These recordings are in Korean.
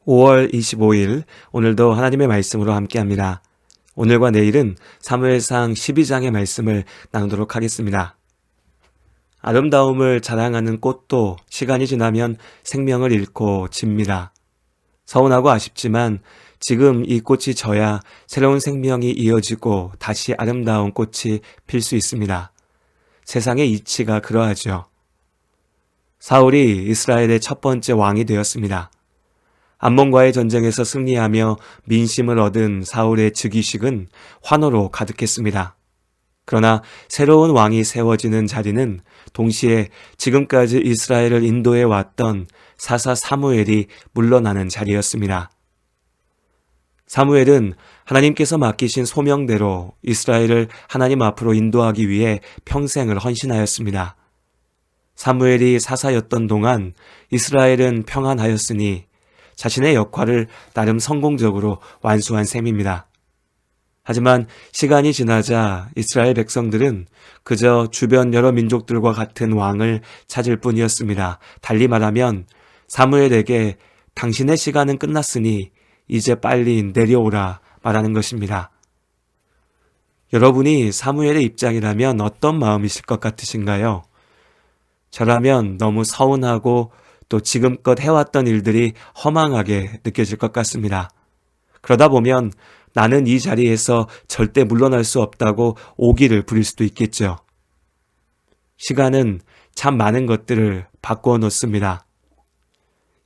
5월 25일 오늘도 하나님의 말씀으로 함께합니다. 오늘과 내일은 사무엘상 12장의 말씀을 나누도록 하겠습니다. 아름다움을 자랑하는 꽃도 시간이 지나면 생명을 잃고 집니다. 서운하고 아쉽지만 지금 이 꽃이 져야 새로운 생명이 이어지고 다시 아름다운 꽃이 필 수 있습니다. 세상의 이치가 그러하죠. 사울이 이스라엘의 첫 번째 왕이 되었습니다. 암몬과의 전쟁에서 승리하며 민심을 얻은 사울의 즉위식은 환호로 가득했습니다. 그러나 새로운 왕이 세워지는 자리는 동시에 지금까지 이스라엘을 인도해 왔던 사사 사무엘이 물러나는 자리였습니다. 사무엘은 하나님께서 맡기신 소명대로 이스라엘을 하나님 앞으로 인도하기 위해 평생을 헌신하였습니다. 사무엘이 사사였던 동안 이스라엘은 평안하였으니 자신의 역할을 나름 성공적으로 완수한 셈입니다. 하지만 시간이 지나자 이스라엘 백성들은 그저 주변 여러 민족들과 같은 왕을 찾을 뿐이었습니다. 달리 말하면 사무엘에게 당신의 시간은 끝났으니 이제 빨리 내려오라 말하는 것입니다. 여러분이 사무엘의 입장이라면 어떤 마음이실 것 같으신가요? 저라면 너무 서운하고 또 지금껏 해왔던 일들이 허망하게 느껴질 것 같습니다. 그러다 보면 나는 이 자리에서 절대 물러날 수 없다고 오기를 부릴 수도 있겠죠. 시간은 참 많은 것들을 바꾸어 놓습니다.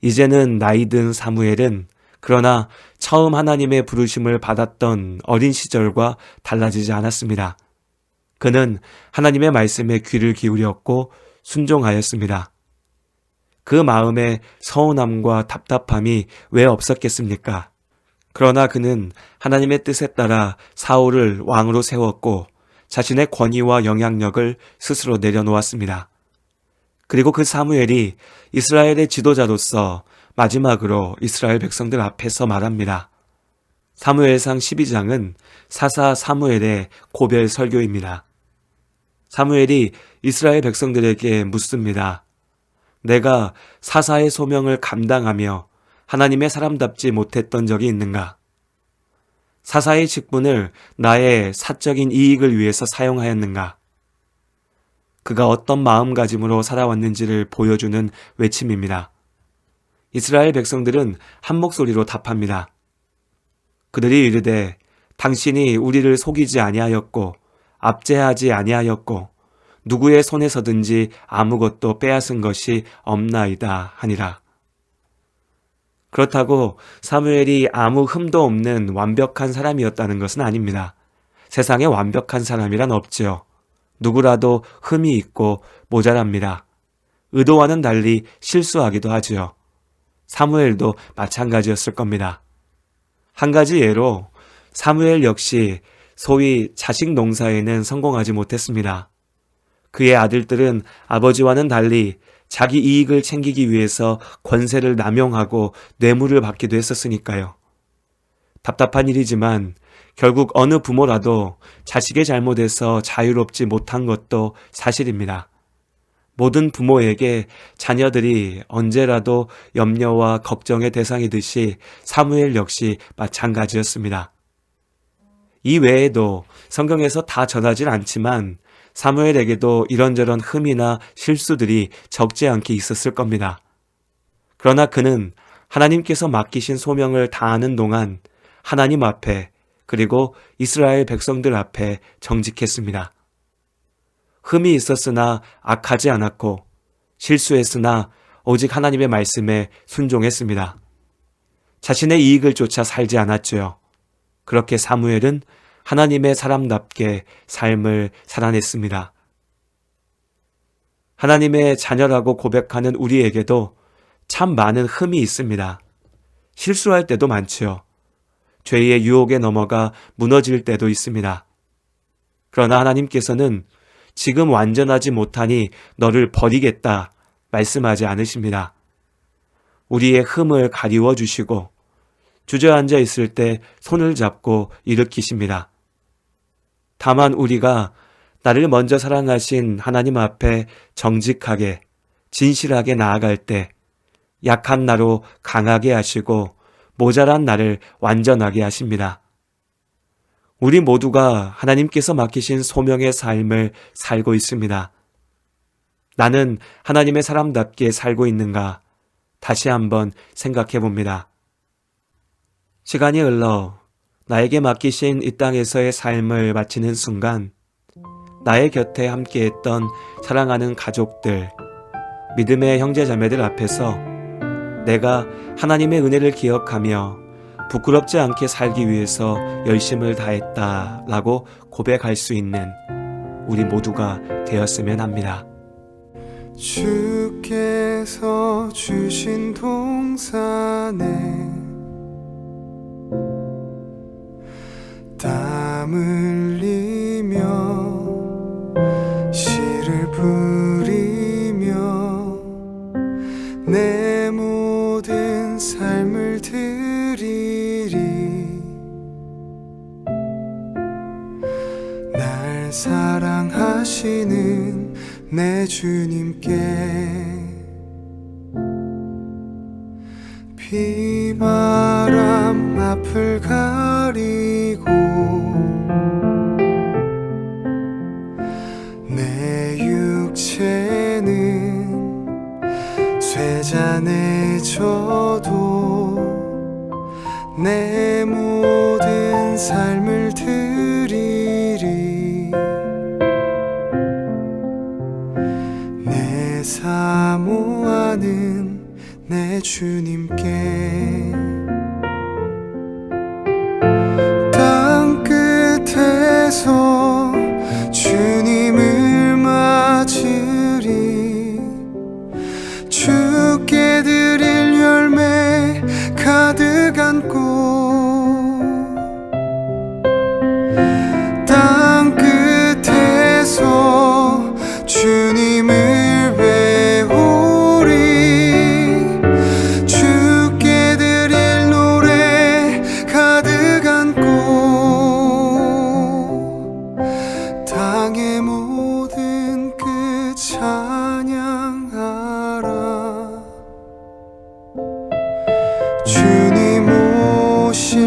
이제는 나이 든 사무엘은 그러나 처음 하나님의 부르심을 받았던 어린 시절과 달라지지 않았습니다. 그는 하나님의 말씀에 귀를 기울였고 순종하였습니다. 그 마음에 서운함과 답답함이 왜 없었겠습니까? 그러나 그는 하나님의 뜻에 따라 사울을 왕으로 세웠고 자신의 권위와 영향력을 스스로 내려놓았습니다. 그리고 그 사무엘이 이스라엘의 지도자로서 마지막으로 이스라엘 백성들 앞에서 말합니다. 사무엘상 12장은 사사 사무엘의 고별 설교입니다. 사무엘이 이스라엘 백성들에게 묻습니다. 내가 사사의 소명을 감당하며 하나님의 사람답지 못했던 적이 있는가? 사사의 직분을 나의 사적인 이익을 위해서 사용하였는가? 그가 어떤 마음가짐으로 살아왔는지를 보여주는 외침입니다. 이스라엘 백성들은 한 목소리로 답합니다. 그들이 이르되 당신이 우리를 속이지 아니하였고 압제하지 아니하였고 누구의 손에서든지 아무것도 빼앗은 것이 없나이다 하니라. 그렇다고 사무엘이 아무 흠도 없는 완벽한 사람이었다는 것은 아닙니다. 세상에 완벽한 사람이란 없지요. 누구라도 흠이 있고 모자랍니다. 의도와는 달리 실수하기도 하지요. 사무엘도 마찬가지였을 겁니다. 한 가지 예로 사무엘 역시 소위 자식 농사에는 성공하지 못했습니다. 그의 아들들은 아버지와는 달리 자기 이익을 챙기기 위해서 권세를 남용하고 뇌물을 받기도 했었으니까요. 답답한 일이지만 결국 어느 부모라도 자식의 잘못에서 자유롭지 못한 것도 사실입니다. 모든 부모에게 자녀들이 언제라도 염려와 걱정의 대상이듯이 사무엘 역시 마찬가지였습니다. 이 외에도 성경에서 다 전하진 않지만 사무엘에게도 이런저런 흠이나 실수들이 적지 않게 있었을 겁니다. 그러나 그는 하나님께서 맡기신 소명을 다하는 동안 하나님 앞에 그리고 이스라엘 백성들 앞에 정직했습니다. 흠이 있었으나 악하지 않았고 실수했으나 오직 하나님의 말씀에 순종했습니다. 자신의 이익을 쫓아 살지 않았죠. 그렇게 사무엘은 하나님의 사람답게 삶을 살아냈습니다. 하나님의 자녀라고 고백하는 우리에게도 참 많은 흠이 있습니다. 실수할 때도 많지요. 죄의 유혹에 넘어가 무너질 때도 있습니다. 그러나 하나님께서는 지금 완전하지 못하니 너를 버리겠다 말씀하지 않으십니다. 우리의 흠을 가리워 주시고 주저앉아 있을 때 손을 잡고 일으키십니다. 다만 우리가 나를 먼저 사랑하신 하나님 앞에 정직하게 진실하게 나아갈 때 약한 나로 강하게 하시고 모자란 나를 완전하게 하십니다. 우리 모두가 하나님께서 맡기신 소명의 삶을 살고 있습니다. 나는 하나님의 사람답게 살고 있는가? 다시 한번 생각해 봅니다. 시간이 흘러 나에게 맡기신 이 땅에서의 삶을 마치는 순간, 나의 곁에 함께했던 사랑하는 가족들, 믿음의 형제자매들 앞에서 내가 하나님의 은혜를 기억하며 부끄럽지 않게 살기 위해서 열심을 다했다라고 고백할 수 있는 우리 모두가 되었으면 합니다. 주께서 주신 동산에 땀 흘리며 씨를 뿌리며 내 모든 삶을 드리리. 날 사랑하시는 내 주님께 비바람 앞을 가리고 내 육체는 쇠잔해져도 내 모든 삶을 드리리. 내 사모하는 내 주님께 땅 끝에서 주님을 맞으리. 주께 드릴 열매 가득 안고 땅 끝에서 주님을 배우리. 주께 드릴 노래 가득 안고 땅의 모든 끝 찬양하라. 주님 오실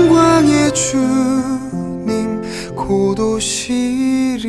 영광의 주님 곧 오시리라.